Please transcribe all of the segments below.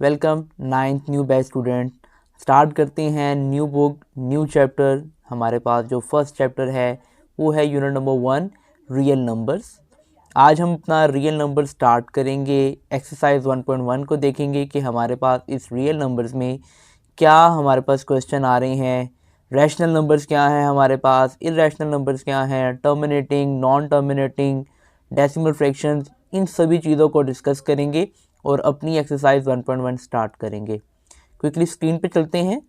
Welcome ninth new batch student. Start करते हैं new book new chapter. हमारे पास जो फर्स्ट चैप्टर है वो है यूनिट नंबर 1 रियल नंबर्स। आज हम अपना रियल नंबर स्टार्ट करेंगे। एक्सरसाइज 1.1 को देखेंगे कि हमारे पास इस रियल नंबर्स में क्या हमारे पास क्वेश्चन आ रहे हैं। रैशनल नंबर्स क्या हैं हमारे पास, इरैशनल नंबर्स क्या हैं, terminating, non terminating, decimal fractions, इन सभी चीज़ों को डिस्कस करेंगे और अपनी एक्सरसाइज 1.1 स्टार्ट करेंगे। क्विकली स्क्रीन पे चलते हैं।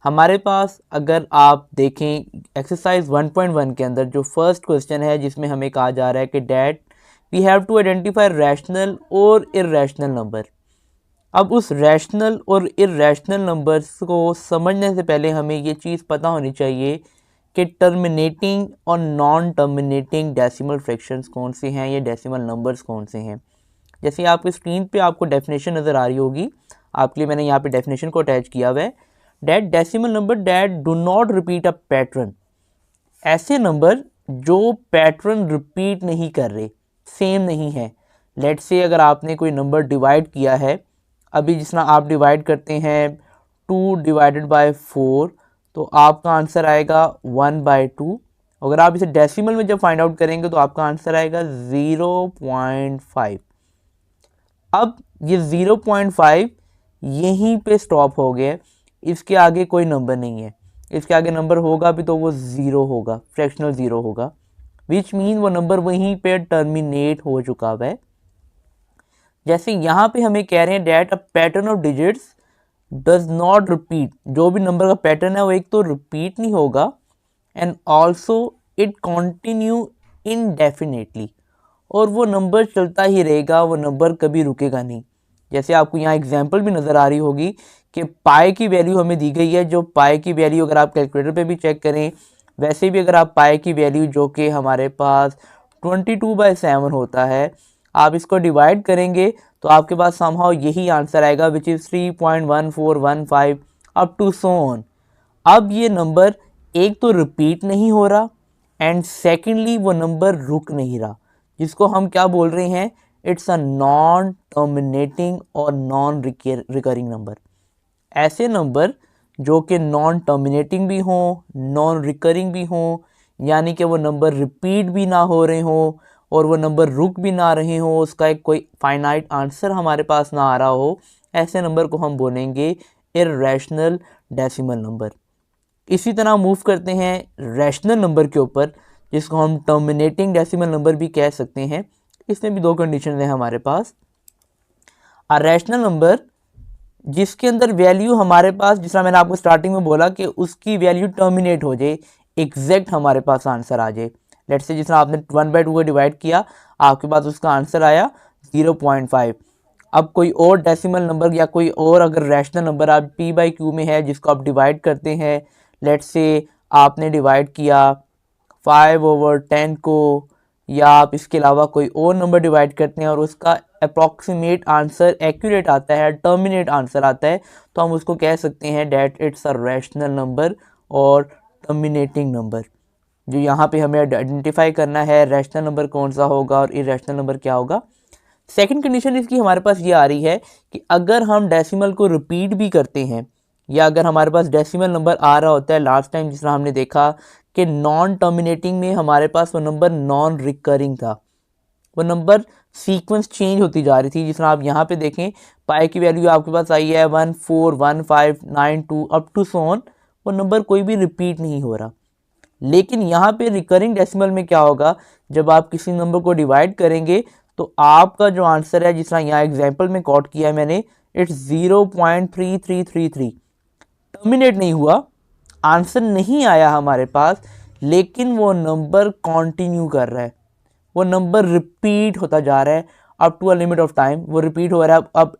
हमारे पास अगर आप देखें एक्सरसाइज 1.1 के अंदर जो फर्स्ट क्वेश्चन है जिसमें हमें कहा जा रहा है कि that we have to identify rational और इरैशनल नंबर। अब उस रैशनल और इरैशनल नंबर्स को समझने से पहले हमें ये चीज़ पता होनी चाहिए कि टर्मिनेटिंग और नॉन टर्मिनेटिंग डेसिमल फ्रैक्शंस कौन से हैं, ये डेसिमल नंबर्स कौन से हैं। जैसे आपकी स्क्रीन पे आपको डेफिनेशन नज़र आ रही होगी, आपके लिए मैंने यहाँ पे डेफिनेशन को अटैच किया हुआ है। That decimal number that do not repeat a pattern, ऐसे नंबर जो पैटर्न रिपीट नहीं कर रहे, सेम नहीं है। लेट्स से अगर आपने कोई नंबर डिवाइड किया है, अभी जिस तरह आप डिवाइड करते हैं 2 डिवाइडेड बाय 4, तो आपका आंसर आएगा 1/2। अगर आप इसे डेसिमल में जब फाइंड आउट करेंगे तो आपका आंसर आएगा 0.5। अब ये 0.5 यहीं पे स्टॉप हो गया, इसके आगे कोई नंबर नहीं है। इसके आगे नंबर होगा भी तो वो ज़ीरो होगा, फ्रैक्शनल ज़ीरो होगा, विच मीन वो नंबर वहीं पे टर्मिनेट हो चुका है। जैसे यहाँ पे हमें कह रहे हैं that a pattern of digits does not repeat, जो भी नंबर का पैटर्न है वो एक तो रिपीट नहीं होगा and also it continue indefinitely, और वो नंबर चलता ही रहेगा, वो नंबर कभी रुकेगा नहीं। जैसे आपको यहाँ एग्जांपल भी नज़र आ रही होगी कि पाई की वैल्यू हमें दी गई है, जो पाई की वैल्यू अगर आप कैलकुलेटर पे भी चेक करें, वैसे भी अगर आप पाई की वैल्यू जो कि हमारे पास 22/7 होता है, आप इसको डिवाइड करेंगे तो आपके पास समहाउ यही आंसर आएगा which is 3.1415 up to so on. अब ये नंबर एक तो रिपीट नहीं हो रहा एंड सेकेंडली वो नंबर रुक नहीं रहा, जिसको हम क्या बोल रहे हैं, इट्स अ नॉन टर्मिनेटिंग और नॉन रिकरिंग नंबर। ऐसे नंबर जो कि नॉन टर्मिनेटिंग भी हों, नॉन रिकरिंग भी हों, यानी कि वो नंबर रिपीट भी ना हो रहे हों और वो नंबर रुक भी ना रहे हों, उसका एक कोई फाइनाइट आंसर हमारे पास ना आ रहा हो, ऐसे नंबर को हम बोलेंगे इरैशनल डेसिमल नंबर। इसी तरह मूव करते हैं रैशनल नंबर के ऊपर, जिसको हम टर्मिनेटिंग डेसिमल नंबर भी कह सकते हैं। इसमें भी दो कंडीशन है हमारे पास। अ रैशनल नंबर जिसके अंदर वैल्यू हमारे पास, जिस तरह मैंने आपको स्टार्टिंग में बोला कि उसकी वैल्यू टर्मिनेट हो जाए, एग्जैक्ट हमारे पास आंसर आ जाए। लेट्स से जिस तरह आपने 1/2 को डिवाइड किया, आपके पास उसका आंसर आया 0.5। अब कोई और डेसिमल नंबर या कोई और अगर रैशनल नंबर आप p/q में है जिसको आप डिवाइड करते हैं, लेट्स से आपने डिवाइड किया 5/10 को, या आप इसके अलावा कोई और नंबर डिवाइड करते हैं और उसका अप्रॉक्सीमेट आंसर एक्यूरेट आता है, टर्मिनेट आंसर आता है, तो हम उसको कह सकते हैं that it's a rational number और टर्मिनेटिंग नंबर। जो यहाँ पे हमें आइडेंटिफाई करना है रैशनल नंबर कौन सा होगा और इरैशनल नंबर क्या होगा। सेकंड कंडीशन इसकी हमारे पास ये आ रही है कि अगर हम डेसिमल को रिपीट भी करते हैं, या अगर हमारे पास डेसिमल नंबर आ रहा होता है, लास्ट टाइम जिस तरह हमने देखा कि नॉन टर्मिनेटिंग में हमारे पास वो नंबर नॉन रिकरिंग था, वो नंबर सीक्वेंस चेंज होती जा रही थी। जिस तरह आप यहाँ पे देखें, पाई की वैल्यू आपके पास आई है 141592 अप टू सो ऑन, वो नंबर कोई भी रिपीट नहीं हो रहा। लेकिन यहाँ पे रिकरिंग डेसिमल में क्या होगा, जब आप किसी नंबर को डिवाइड करेंगे तो आपका जो आंसर है, जिस तरह यहाँ एग्जाम्पल में कोट किया है मैंने, इट्स 0.3333, टर्मिनेट नहीं हुआ, आंसर नहीं आया हमारे पास, लेकिन वो नंबर कंटिन्यू कर रहा है, वो नंबर रिपीट होता जा रहा है up to a limit of time, वो रिपीट हो रहा है। अब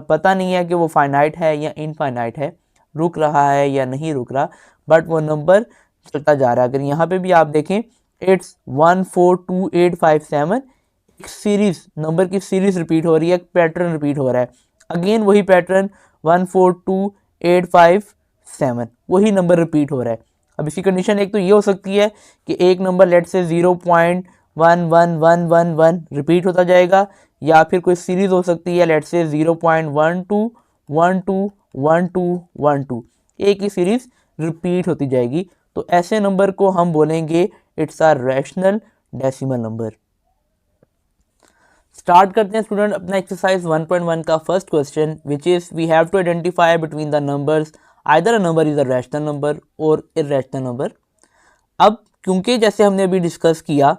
पता नहीं है कि वो फाइनाइट है या इनफाइनाइट है, रुक रहा है या नहीं रुक रहा, बट वो नंबर चलता जा रहा है। अगर यहाँ पे भी आप देखें, इट्स 142857, एक सीरीज नंबर की सीरीज रिपीट हो रही है, एक पैटर्न रिपीट हो रहा है, अगेन वही पैटर्न 142857, वही नंबर रिपीट हो रहा है। अब इसकी कंडीशन एक तो ये हो सकती है कि एक नंबर लेट से 0.11111 रिपीट होता जाएगा, या फिर कोई सीरीज हो सकती है लेट से 0.12 1 2 1 2 1 2, एक ही सीरीज रिपीट होती जाएगी। तो ऐसे नंबर को हम बोलेंगे it's a rational decimal number. Start करते हैं स्टूडेंट अपना एक्सरसाइज 1.1 का first question, which is we have to identify between the numbers either a number is a rational number और इररेशनल नंबर। अब क्योंकि जैसे हमने अभी डिस्कस किया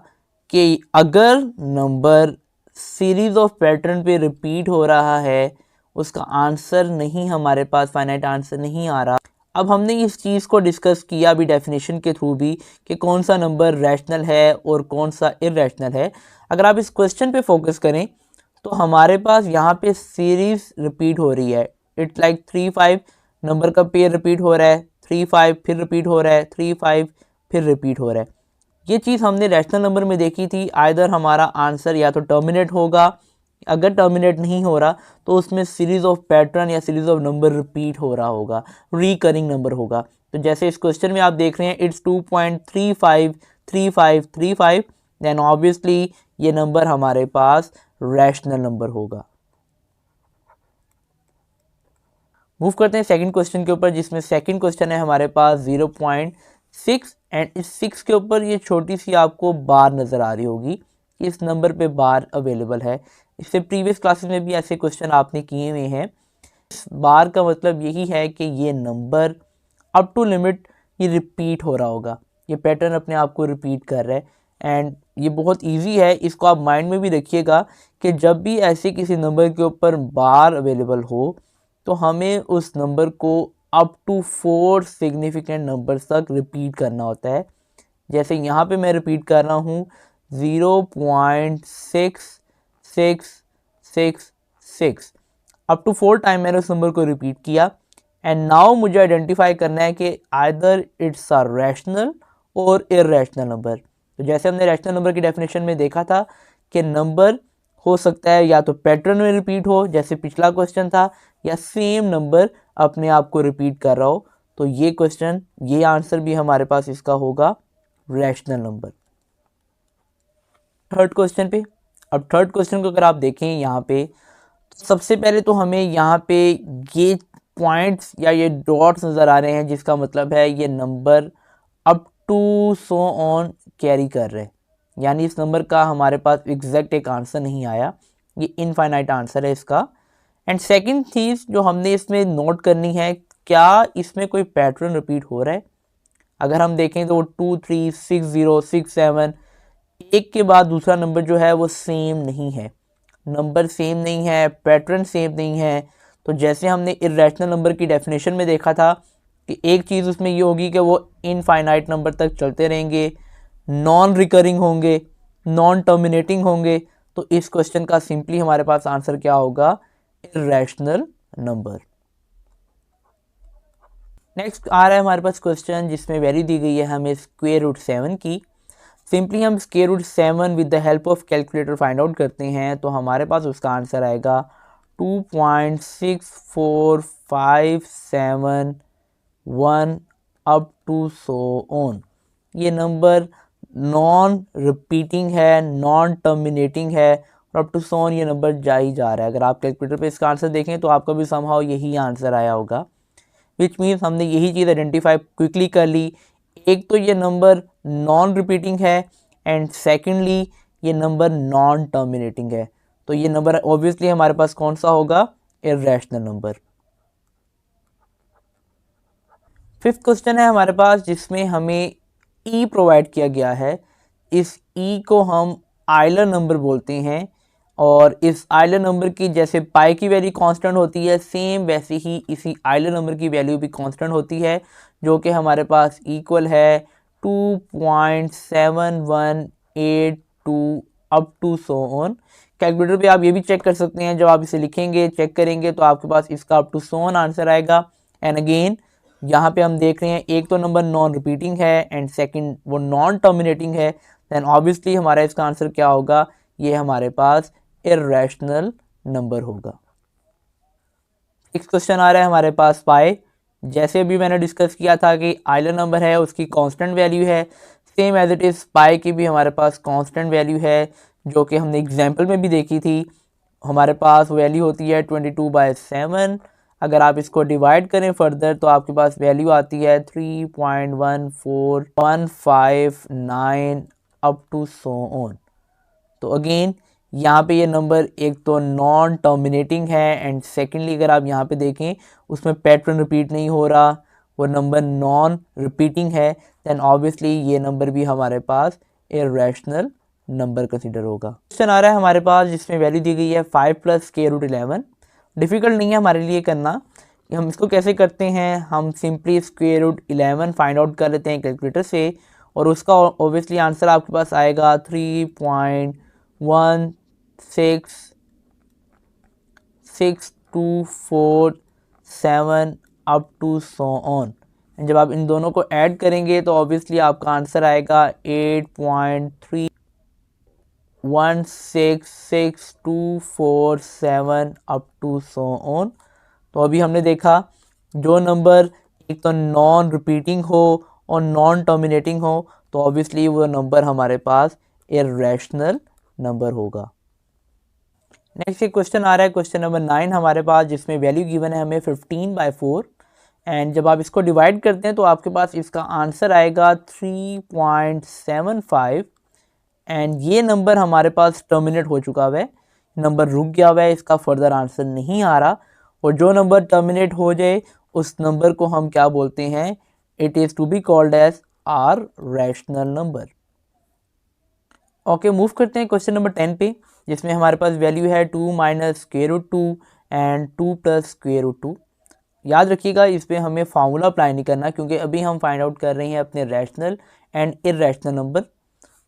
कि अगर नंबर सीरीज ऑफ पैटर्न पे रिपीट हो रहा है, उसका आंसर नहीं, हमारे पास फाइनाइट आंसर नहीं आ रहा। अब हमने इस चीज़ को डिस्कस किया अभी डेफिनेशन के थ्रू भी कि कौन सा नंबर रैशनल है और कौन सा इररेशनल है। अगर आप इस क्वेश्चन पे फोकस करें तो हमारे पास यहाँ पे सीरीज रिपीट हो रही है। इट्स लाइक 3 5 नंबर का पेयर रिपीट हो रहा है, 3 5 फिर रिपीट हो रहा है, 3 5 फिर रिपीट हो रहा है। ये चीज़ हमने रैशनल नंबर में देखी थी। आइदर हमारा आंसर या तो टर्मिनेट होगा, अगर टर्मिनेट नहीं हो रहा तो उसमें सीरीज ऑफ पैटर्न या सीरीज ऑफ नंबर रिपीट हो रहा होगा, रिकरिंग नंबर होगा। तो जैसे इस क्वेश्चन में आप देख रहे हैं इट्स 2.353535, देन ऑब्वियसली ये नंबर हमारे पास रैशनल नंबर होगा। मूव करते हैं सेकंड क्वेश्चन के ऊपर, जिसमें सेकंड क्वेश्चन है हमारे पास 0.6 एंड इस 6 के ऊपर ये छोटी सी आपको बार नज़र आ रही होगी कि इस नंबर पे बार अवेलेबल है। इससे प्रीवियस क्लासेस में भी ऐसे क्वेश्चन आपने किए हुए हैं। इस बार का मतलब यही है कि ये नंबर अप टू लिमिट ये रिपीट हो रहा होगा, ये पैटर्न अपने आप को रिपीट कर रहा है। एंड ये बहुत इजी है, इसको आप माइंड में भी रखिएगा कि जब भी ऐसे किसी नंबर के ऊपर बार अवेलेबल हो तो हमें उस नंबर को अप टू 4 सिग्निफिकेंट नंबर्स तक रिपीट करना होता है। जैसे यहाँ पे मैं रिपीट कर रहा हूँ 0.6666, अप टू 4 टाइम मैंने उस नंबर को रिपीट किया। एंड नाउ मुझे आइडेंटिफाई करना है कि आइदर इट्स अ रैशनल और इररेशनल नंबर। तो जैसे हमने रैशनल नंबर की डेफिनेशन में देखा था कि नंबर हो सकता है या तो पैटर्न में रिपीट हो जैसे पिछला क्वेश्चन था, या सेम नंबर अपने आप को रिपीट कर रहा हो। तो ये क्वेश्चन, ये आंसर भी हमारे पास इसका होगा रैशनल नंबर। थर्ड क्वेश्चन पे, अब थर्ड क्वेश्चन को अगर आप देखें यहाँ पे, तो सबसे पहले तो हमें यहाँ पे ये पॉइंट्स या ये डॉट्स नज़र आ रहे हैं, जिसका मतलब है ये number up to so on carry कर रहे हैं, यानी इस नंबर का हमारे पास एग्जैक्ट एक आंसर नहीं आया, ये इनफाइनाइट आंसर है इसका। एंड सेकंड चीज़ जो हमने इसमें नोट करनी है, क्या इसमें कोई पैटर्न रिपीट हो रहा है। अगर हम देखें तो 2 3 6 0 6 7, एक के बाद दूसरा नंबर जो है वो सेम नहीं है, नंबर सेम नहीं है, पैटर्न सेम नहीं है। तो जैसे हमने इररेशनल नंबर की डेफिनेशन में देखा था कि एक चीज़ उसमें ये होगी कि वो इनफाइनाइट नंबर तक चलते रहेंगे, नॉन रिकरिंग होंगे, नॉन टर्मिनेटिंग होंगे। तो इस क्वेश्चन का सिंपली हमारे पास आंसर क्या होगा, इररेशनल नंबर। नेक्स्ट आ रहा है हमारे पास क्वेश्चन जिसमें वैल्यू दी गई है हमें स्क्वायर रूट 7 की। सिंपली हम square root 7 with the help of calculator find out करते हैं, तो हमारे पास उसका आंसर आएगा 2.64571 अप टू सो ऑन। ये नंबर नॉन रिपीटिंग है, नॉन टर्मिनेटिंग है, और अप टू सो ऑन ये नंबर जा ही जा रहा है। अगर आप कैलकुलेटर पे इसका आंसर देखें तो आपका भी समहाउ यही आंसर आया होगा, विच मीन्स हमने यही चीज़ आइडेंटिफाई क्विकली कर ली। एक तो ये नंबर नॉन रिपीटिंग है एंड सेकेंडली ये नंबर नॉन टर्मिनेटिंग है। तो ये नंबर ऑब्वियसली हमारे पास कौन सा होगा, इररेशनल नंबर। फिफ्थ क्वेश्चन है हमारे पास जिसमें हमें ई प्रोवाइड किया गया है। इस ई को हम आइलर नंबर बोलते हैं, और इस आइलर नंबर की जैसे पाई की वैल्यू कांस्टेंट होती है, सेम वैसे ही इसी आइलर नंबर की वैल्यू भी कांस्टेंट होती है, जो कि हमारे पास इक्वल है 2.7182 up to so on. Calculator पे आप ये भी चेक कर सकते हैं, जब आप इसे लिखेंगे चेक करेंगे तो आपके पास इसका up to so on answer आएगा। एंड अगेन यहाँ पे हम देख रहे हैं एक तो नंबर नॉन रिपीटिंग है एंड सेकंड वो नॉन टर्मिनेटिंग है, देन ऑब्वियसली हमारा इसका आंसर क्या होगा, ये हमारे पास इररेशनल नंबर होगा। नेक्स्ट क्वेश्चन आ रहा है हमारे पास पाई। जैसे अभी मैंने डिस्कस किया था कि आइलर नंबर है उसकी कांस्टेंट वैल्यू है, same as it is pi की भी हमारे पास कांस्टेंट वैल्यू है, जो कि हमने एग्जाम्पल में भी देखी थी। हमारे पास वैल्यू होती है 22/7। अगर आप इसको डिवाइड करें फर्दर तो आपके पास वैल्यू आती है 3.14159 अप टू सो ऑन। तो अगेन यहाँ पे ये नंबर एक तो नॉन टर्मिनेटिंग है एंड सेकेंडली अगर आप यहाँ पे देखें उसमें पैटर्न रिपीट नहीं हो रहा, वो नंबर नॉन रिपीटिंग है, देन ऑब्वियसली ये नंबर भी हमारे पास इर्रेशनल नंबर कंसिडर होगा। क्वेश्चन आ रहा है हमारे पास जिसमें वैल्यू दी गई है 5 + स्क्वायर-रूट 11। डिफ़िकल्ट नहीं है हमारे लिए करना कि हम इसको कैसे करते हैं। हम सिंपली स्क्वायर-रूट 11 फाइंड आउट कर लेते हैं कैलकुलेटर से और उसका ऑब्वियसली आंसर आपके पास आएगा 3.16624 अप टू सो ऑन। जब आप इन दोनों को ऐड करेंगे तो ऑब्वियसली आपका आंसर आएगा 8.316624 अप टू सो ऑन। तो अभी हमने देखा जो नंबर एक तो नॉन रिपीटिंग हो और नॉन टर्मिनेटिंग हो तो ऑब्वियसली वो नंबर हमारे पास इर्रेशनल नंबर होगा। नेक्स्ट एक क्वेश्चन आ रहा है क्वेश्चन नंबर 9 हमारे पास जिसमें वैल्यू गिवन है हमें 15/4 एंड जब आप इसको डिवाइड करते हैं तो आपके पास इसका आंसर आएगा 3.75 एंड ये नंबर हमारे पास टर्मिनेट हो चुका है, नंबर रुक गया हुआ है, इसका फर्दर आंसर नहीं आ रहा। और जो नंबर टर्मिनेट हो जाए उस नंबर को हम क्या बोलते हैं, it is to be called as irrational number. Okay move करते हैं क्वेश्चन नंबर 10 पे जिसमें हमारे पास वैल्यू है 2 - स्क्वायर-रूट 2 एंड 2 + स्क्वायर-रूट 2। याद रखिएगा इस पर हमें फार्मूला अप्लाई नहीं करना क्योंकि अभी हम फाइंड आउट कर रहे हैं अपने रैशनल एंड इर्रेशनल नंबर।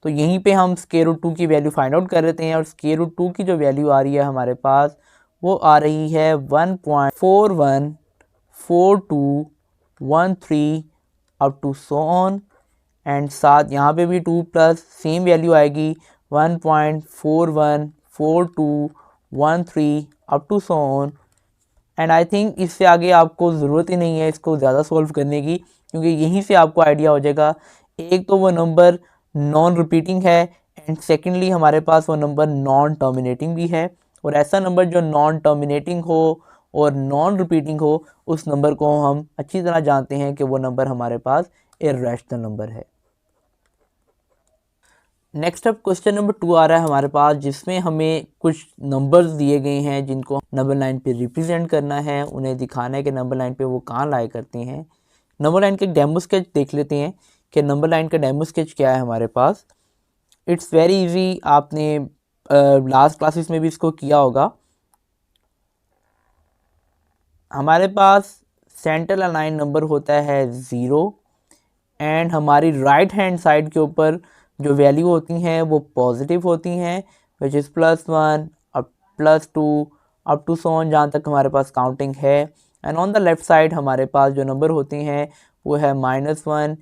तो यहीं पे हम स्क्वायर-रूट 2 की वैल्यू फाइंड आउट कर लेते हैं और स्क्वायर-रूट 2 की जो वैल्यू आ रही है हमारे पास वो आ रही है 1.414213 up to so on and साथ यहाँ पे भी 2 प्लस सेम वैल्यू आएगी 1.414213 up to so on. And I think इससे आगे आपको ज़रूरत ही नहीं है इसको ज़्यादा सॉल्व करने की क्योंकि यहीं से आपको आइडिया हो जाएगा एक तो वो नंबर नॉन रिपीटिंग है एंड सेकेंडली हमारे पास वो नंबर नॉन टर्मिनेटिंग भी है। और ऐसा नंबर जो नॉन टर्मिनेटिंग हो और नॉन रिपीटिंग हो उस नंबर को हम अच्छी तरह जानते हैं कि वो नंबर हमारे पास इर्रेशनल नंबर है। नेक्स्ट अप क्वेश्चन नंबर 2 आ रहा है हमारे पास जिसमें हमें कुछ नंबर्स दिए गए हैं जिनको नंबर लाइन पे रिप्रेजेंट करना है, उन्हें दिखाना है कि नंबर लाइन पे वो कहाँ लाया करते हैं। नंबर लाइन का डेमो स्केच देख लेते हैं कि नंबर लाइन का डेमो स्केच क्या है हमारे पास। इट्स वेरी इजी, आपने लास्ट क्लासेस में भी इसको किया होगा। हमारे पास सेंटर अलाइन नंबर होता है 0 एंड हमारी राइट हैंड साइड के ऊपर जो वैल्यू होती हैं वो पॉजिटिव होती हैं which is +1 up +2 up to so on जहाँ तक हमारे पास काउंटिंग है। And on the left side हमारे पास जो नंबर होते हैं वो है -1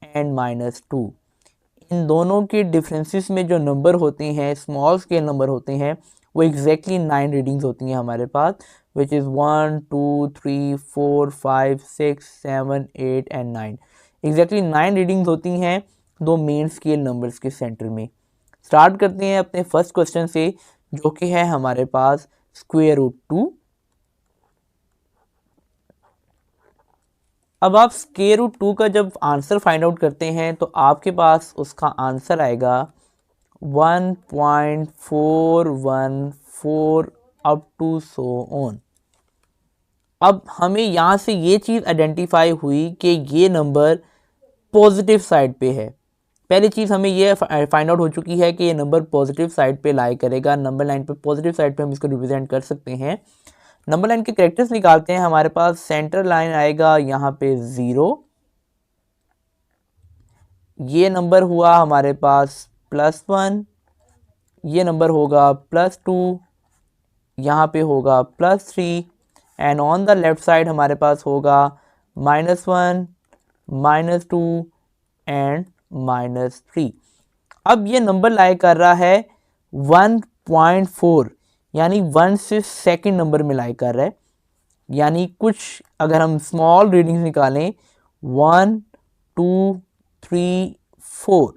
एंड -2। इन दोनों के डिफरेंसेस में जो नंबर होते हैं स्मॉल स्केल नंबर होते हैं वो एग्जैक्टली 9 रीडिंग्स होती हैं हमारे पास which is 1 2 3 4 5 6 7 8 and 9। Exactly 9 readings होती हैं दो मेन स्केल नंबर्स के सेंटर में। स्टार्ट करते हैं अपने फर्स्ट क्वेश्चन से जो कि है हमारे पास स्क्वायर-रूट 2। अब आप स्क्वायर-रूट 2 का जब आंसर फाइंड आउट करते हैं तो आपके पास उसका आंसर आएगा 1.414 अप टू सो ऑन। अब हमें यहाँ से ये चीज़ आइडेंटिफाई हुई कि ये नंबर पॉजिटिव साइड पे है। पहली चीज़ हमें ये फाइंड आउट हो चुकी है कि ये नंबर पॉजिटिव साइड पे लाई करेगा। नंबर लाइन पे पॉजिटिव साइड पे हम इसको रिप्रेजेंट कर सकते हैं। नंबर लाइन के कैरेक्टर्स निकालते हैं। हमारे पास सेंटर लाइन आएगा यहाँ पे 0, ये नंबर हुआ हमारे पास +1, ये नंबर होगा +2, यहाँ पे होगा +3 and on the left side हमारे पास होगा -1 -2 एंड -3। अब ये नंबर लाया कर रहा है 1.4 यानी 1 से सेकंड नंबर में लाया कर रहा है। यानी कुछ अगर हम स्मॉल रीडिंग्स निकालें 1 2 3 4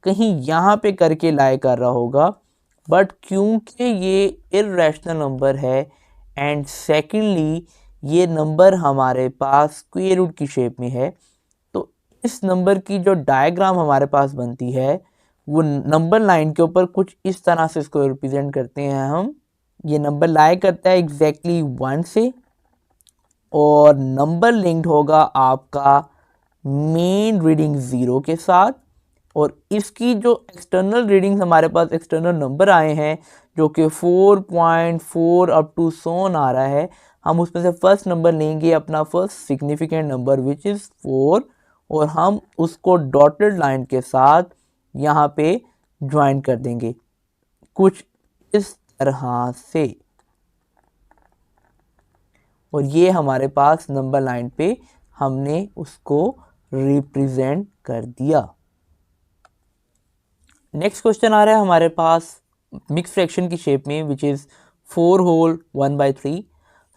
कहीं यहाँ पे करके लाया कर रहा होगा, बट क्योंकि ये इर्रेशनल नंबर है एंड सेकेंडली ये नंबर हमारे पास स्क्वायर रूट की शेप में है, तो इस नंबर की जो डायग्राम हमारे पास बनती है वो नंबर लाइन के ऊपर कुछ इस तरह से इसको रिप्रेजेंट करते हैं हम। ये नंबर लाई करता है एग्जैक्टली 1 से, और नंबर लिंक्ड होगा आपका मेन रीडिंग 0 के साथ, और इसकी जो एक्सटर्नल रीडिंग्स हमारे पास एक्सटर्नल नंबर आए हैं जो कि 4.4 अप टू सोन आ रहा है, हम उसमें से फर्स्ट नंबर लेंगे अपना first significant number which is 4, और हम उसको डॉटेड लाइन के साथ यहाँ पे ज्वाइन कर देंगे कुछ इस तरह से, और ये हमारे पास नंबर लाइन पे हमने उसको रिप्रेजेंट कर दिया। नेक्स्ट क्वेश्चन आ रहा है हमारे पास मिक्स फ्रैक्शन की शेप में which is 4 whole 1/3।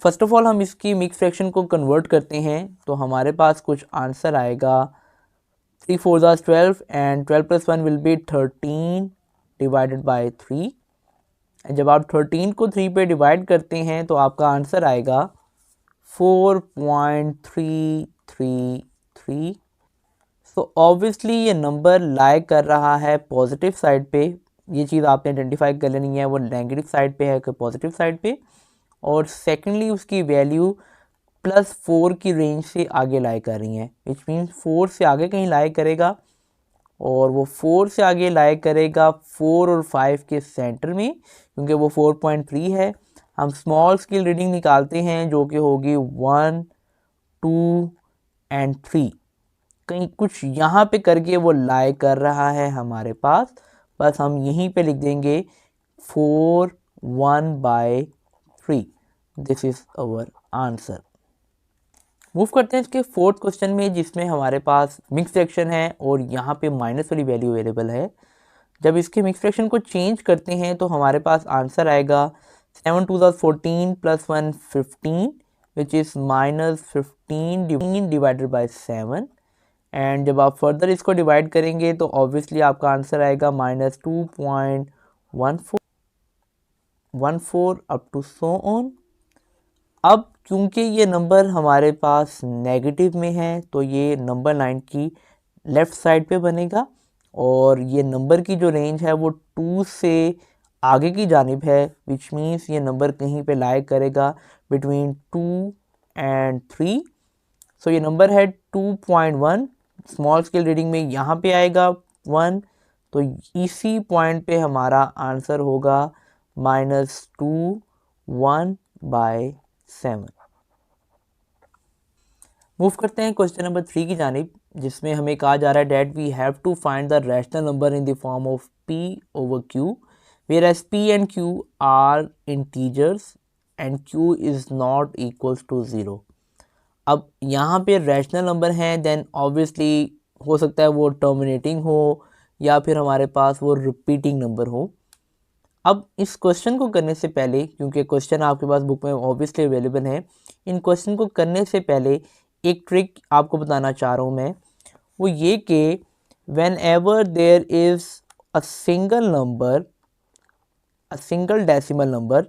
First of all हम इसकी मिक्स फ्रैक्शन को कन्वर्ट करते हैं तो हमारे पास कुछ आंसर आएगा 3 4 12 and 12 + 1 will be 13 divided by 3। जब आप 13 को 3 पे डिवाइड करते हैं तो आपका आंसर आएगा 4.333। तो ऑब्वियसली ये नंबर लाई कर रहा है पॉजिटिव साइड पे, ये चीज़ आपने आइडेंटिफाई कर लेनी है वो नेगेटिव साइड पे है कि पॉजिटिव साइड पे, और सेकेंडली उसकी वैल्यू +4 की रेंज से आगे लाई कर रही है, विच मीन्स 4 से आगे कहीं लाई करेगा, और वो 4 से आगे लाई करेगा 4 और 5 के सेंटर में, क्योंकि वो 4.3 है। हम स्मॉल स्केल रीडिंग निकालते हैं जो कि होगी 1 2 एंड 3, कहीं कुछ यहाँ पे करके वो लाई कर रहा है हमारे पास, बस हम यहीं पे लिख देंगे 4 1/3। This is our answer. Move करते हैं इसके फोर्थ क्वेश्चन में जिसमें हमारे पास मिक्स फ्रैक्शन है और यहाँ पे माइनस वाली वैल्यू अवेलेबल है। जब इसके मिक्स फ्रैक्शन को चेंज करते हैं तो हमारे पास आंसर आएगा 7 2 14 + 1 15 which is -15 divided by 7, and जब आप फर्दर इसको डिवाइड करेंगे तो ऑब्वियसली आपका आंसर आएगा -2.14 अप टू सो ऑन। अब क्योंकि ये नंबर हमारे पास नेगेटिव में है तो ये नंबर लाइन की लेफ़्ट साइड पे बनेगा, और ये नंबर की जो रेंज है वो 2 से आगे की जानिब है, विच मीन्स ये नंबर कहीं पे लाई करेगा बिटवीन 2 एंड 3। सो ये नंबर है 2.1, स्मॉल स्केल रीडिंग में यहाँ पे आएगा 1, तो इसी पॉइंट पे हमारा आंसर होगा -2 1/7। मूव करते हैं क्वेश्चन नंबर 3 की जानिब, जिसमें हमें कहा जा रहा है that we have to find the rational number in the form of p over q whereas p and q are integers and q is not equals to 0। अब यहाँ पे रैशनल नंबर हैं देन ऑब्वियसली हो सकता है वो terminating हो या फिर हमारे पास वो रिपीटिंग नंबर हो। अब इस क्वेश्चन को करने से पहले, क्योंकि क्वेश्चन आपके पास बुक में ऑब्वियसली अवेलेबल है, इन क्वेश्चन को करने से पहले एक ट्रिक आपको बताना चाह रहा हूँ मैं, वो ये कि whenever there is a single decimal number,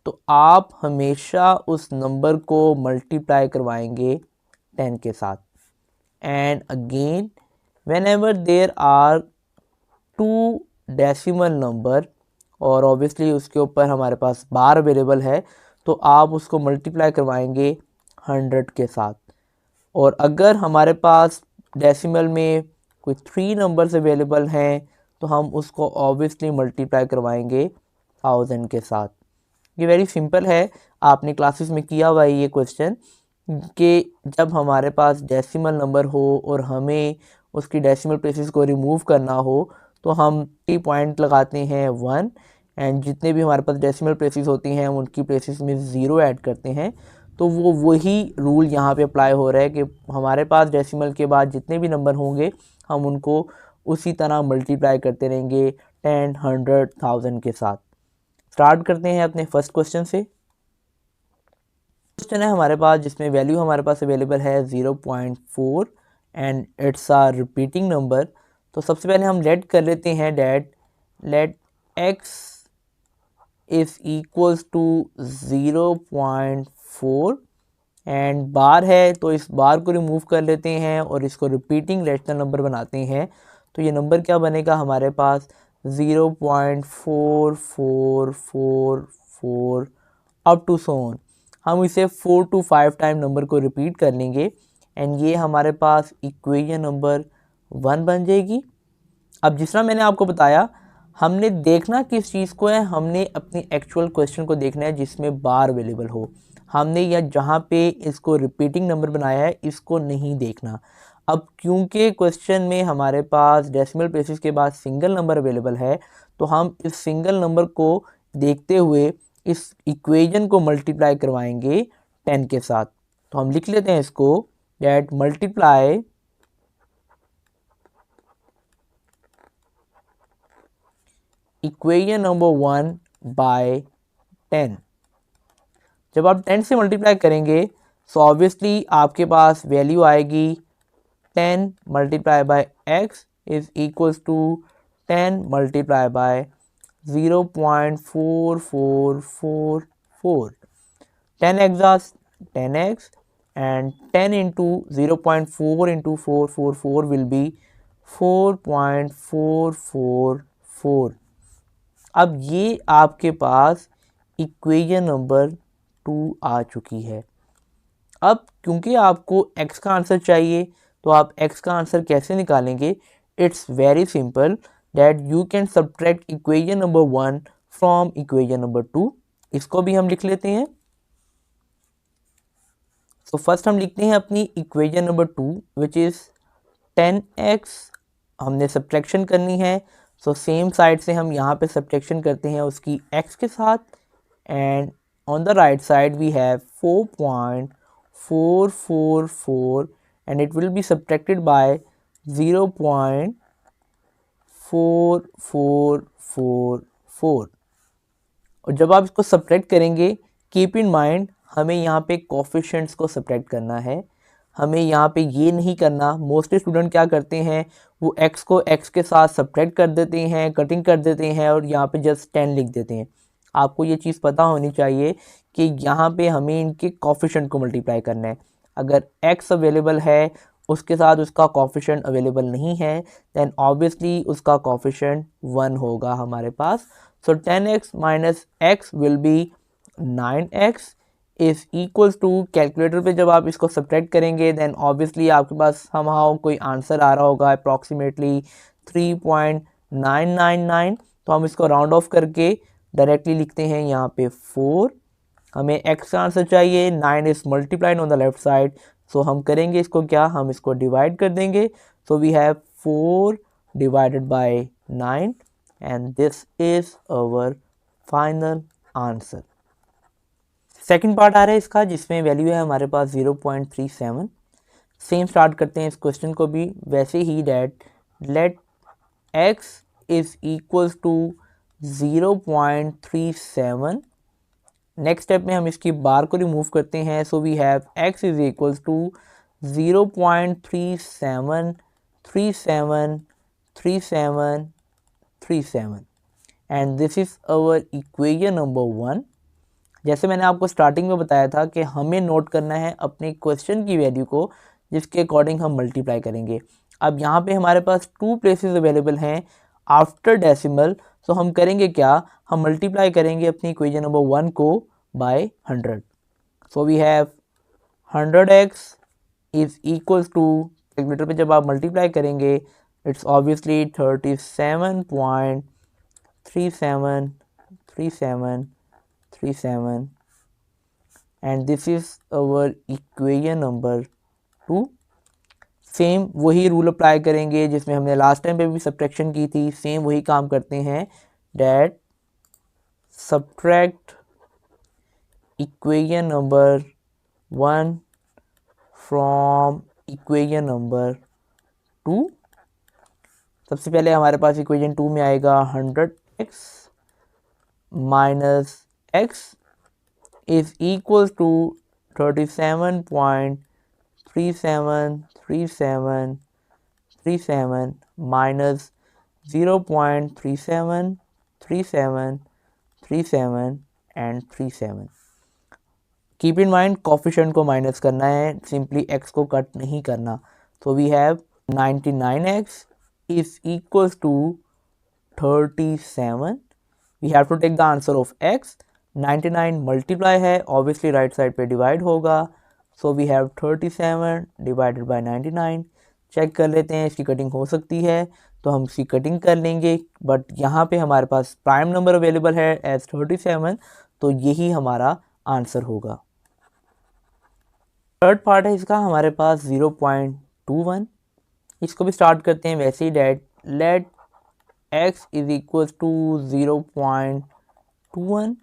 तो आप हमेशा उस नंबर को मल्टीप्लाई करवाएंगे 10 के साथ, and again whenever there are 2 decimal number, और ऑब्वियसली उसके ऊपर हमारे पास बार अवेलेबल है, तो आप उसको मल्टीप्लाई करवाएंगे 100 के साथ, और अगर हमारे पास डेसिमल में कोई 3 नंबर्स अवेलेबल हैं तो हम उसको ऑब्वियसली मल्टीप्लाई करवाएंगे 1000 के साथ। ये वेरी सिंपल है, आपने क्लासेस में किया हुआ है ये क्वेश्चन, कि जब हमारे पास डेसिमल नंबर हो और हमें उसकी डेसिमल प्लेसेस को रिमूव करना हो तो हम टी पॉइंट लगाते हैं 1, एंड जितने भी हमारे पास डेसिमल प्लेसेस होती हैं हम उनकी प्लेसेस में 0 ऐड करते हैं, तो वो वही रूल यहाँ पे अप्लाई हो रहा है कि हमारे पास डेसिमल के बाद जितने भी नंबर होंगे हम उनको उसी तरह मल्टीप्लाई करते रहेंगे 10 100 1000 के साथ। स्टार्ट करते हैं अपने फर्स्ट क्वेश्चन से। क्वेश्चन है हमारे पास जिसमें वैल्यू हमारे पास अवेलेबल है 0.4 and it's a repeating number. तो सबसे पहले हम लेट कर लेते हैं that let x is equals to 0.4 and bar है तो इस बार को रिमूव कर लेते हैं और इसको रिपीटिंग रैशनल नंबर बनाते हैं। तो ये नंबर क्या बनेगा हमारे पास 0.4444 अप टू सो ऑन। हम इसे 4 to 5 टाइम नंबर को रिपीट कर लेंगे एंड ये हमारे पास इक्वेशन नंबर 1 बन जाएगी। अब जिस तरह मैंने आपको बताया, हमने देखना किस चीज़ को है, हमने अपनी एक्चुअल क्वेश्चन को देखना है जिसमें बार अवेलेबल हो। हमने या जहाँ पे इसको रिपीटिंग नंबर बनाया है इसको नहीं देखना। अब क्योंकि क्वेश्चन में हमारे पास डेसिमल प्लेसेस के बाद सिंगल नंबर अवेलेबल है, तो हम इस सिंगल नंबर को देखते हुए इस इक्वेशन को मल्टीप्लाई करवाएंगे 10 के साथ। तो हम लिख लेते हैं इसको that multiply equation number 1 by 10। जब आप 10 से मल्टीप्लाई करेंगे सो ऑब्वियसली आपके पास वैल्यू आएगी 10 multiply by x is equals to 10 multiply by 0.4444। 10x is 10x and 10 into 0.4 into 444 will be 4.444। अब ये आपके पास इक्वेशन नंबर 2 आ चुकी है। अब क्योंकि आपको x का आंसर चाहिए तो आप x का आंसर कैसे निकालेंगे? It's very simple that you can subtract equation number 1 from equation number 2। इसको भी हम लिख लेते हैं। तो फर्स्ट हम लिखते हैं अपनी equation number 2 which is 10x। हमने सब्ट्रैक्शन करनी है, सो सेम साइड से हम यहाँ पे सब्ट्रैक्शन करते हैं उसकी x के साथ and on the right side we have 4.444 and it will be subtracted by 0.4444। और जब आप इसको सब्ट्रैक्ट करेंगे, कीप इन माइंड हमें यहाँ पे कोफिशिएंट्स को सब्ट्रैक्ट करना है। हमें यहाँ पे ये नहीं करना, मोस्टली स्टूडेंट क्या करते हैं वो x को x के साथ सब्ट्रैक्ट कर देते हैं, कटिंग कर देते हैं और यहाँ पे जस्ट 10 लिख देते हैं। आपको ये चीज़ पता होनी चाहिए कि यहाँ पे हमें इनके कोफिशिएंट को मल्टीप्लाई करना है। अगर x अवेलेबल है उसके साथ उसका कोफिशिएंट अवेलेबल नहीं है देन ऑब्वियसली उसका कोफिशिएंट 1 होगा हमारे पास। So 10x minus x will be 9x is equals to, calculator पे जब आप इसको सब्ट्रैक्ट करेंगे देन ऑब्वियसली आपके पास समहाउ कोई आंसर आ रहा होगा अप्रॉक्सीमेटली 3.999। तो हम इसको राउंड ऑफ करके डायरेक्टली लिखते हैं यहाँ पे 4। हमें x का आंसर चाहिए, 9 is multiplied on the left side, so हम करेंगे इसको क्या, हम इसको डिवाइड कर देंगे। So we have 4 divided by 9 and this is our final answer. Second part आ रहा है इसका जिसमें वैल्यू है हमारे पास 0.37। सेम स्टार्ट करते हैं इस क्वेश्चन को भी वैसे ही that let x is equals to 0.37। Next step में हम इसकी बार को रिमूव करते हैं, so we have x is equals to 0.37373737 and this is our equation number 1। जैसे मैंने आपको स्टार्टिंग में बताया था कि हमें नोट करना है अपने क्वेश्चन की वैल्यू को जिसके अकॉर्डिंग हम मल्टीप्लाई करेंगे। अब यहाँ पे हमारे पास 2 प्लेसेस अवेलेबल हैं आफ्टर डेसिमल, सो हम करेंगे क्या, हम मल्टीप्लाई करेंगे अपनी इक्वेशन नंबर 1 को by 100। So we have 100x is equals to, calculator पे जब आप मल्टीप्लाई करेंगे it's obviously 37.373737 and this is our equation number 2। Same वही रूल अप्लाई करेंगे जिसमें हमने लास्ट टाइम पे भी सब्ट्रैक्शन की थी, सेम वही काम करते हैं that subtract equation number 1 from equation number 2। सबसे पहले हमारे पास इक्वेशन 2 में आएगा 100x minus x is equals to 37.373737 minus 0.373737 and 37। Keep in mind coefficient को माइनस करना है, सिंपली x को कट नहीं करना। तो we have 99x is equals to 37। We have to take the answer of x। 99 multiply है, obviously right side पे divide होगा, so we have 37 divided by 99। Check कर लेते हैं इसकी कटिंग हो सकती है, तो हम इसकी कटिंग कर लेंगे, बट यहाँ पे हमारे पास प्राइम नंबर अवेलेबल है एज 37, तो यही हमारा आंसर होगा। थर्ड पार्ट है इसका हमारे पास 0.21। इसको भी स्टार्ट करते हैं वैसे ही, that let x is equal to 0.21।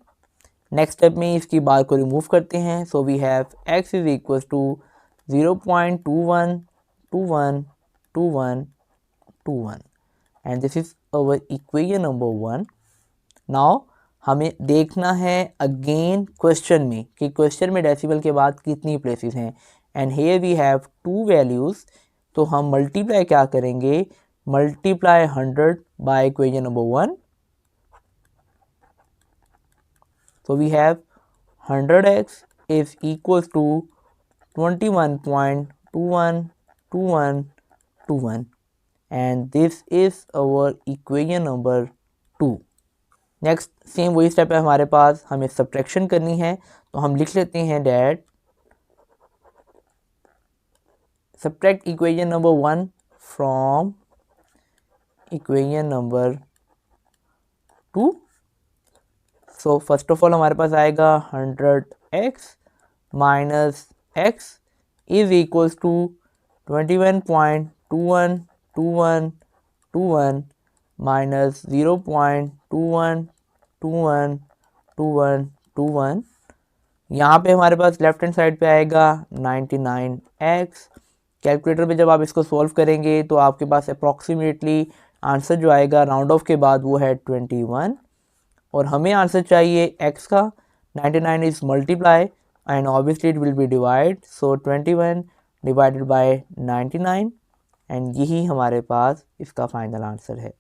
Next step में इसकी बार को रिमूव करते हैं, so we have x is equal to 0.21212121 and this is our equation number 1। Now हमें देखना है अगेन क्वेश्चन में कि क्वेश्चन में डेसिमल के बाद कितनी प्लेसेस हैं, and here we have 2 values. तो हम मल्टीप्लाई क्या करेंगे, multiply 100 by equation number 1। So we have 100x is equals to 21.212121 and this is our equation number 2। Next same वही स्टेप है हमारे पास, हमें सब्ट्रैक्शन करनी है, तो हम लिख लेते हैं that subtract equation number 1 from equation number 2। So first of all हमारे पास आएगा 100x minus x is equals to 21.212121 minus 0.21212121। यहाँ पे हमारे पास लेफ्ट हैंड साइड पे आएगा 99x। कैलकुलेटर पे जब आप इसको सॉल्व करेंगे तो आपके पास अप्रॉक्सीमेटली आंसर जो आएगा राउंड ऑफ के बाद वो है 21, और हमें आंसर चाहिए x का। 99 is multiply and obviously it will be divide, so 21 divided by 99 and यही हमारे पास इसका फाइनल आंसर है।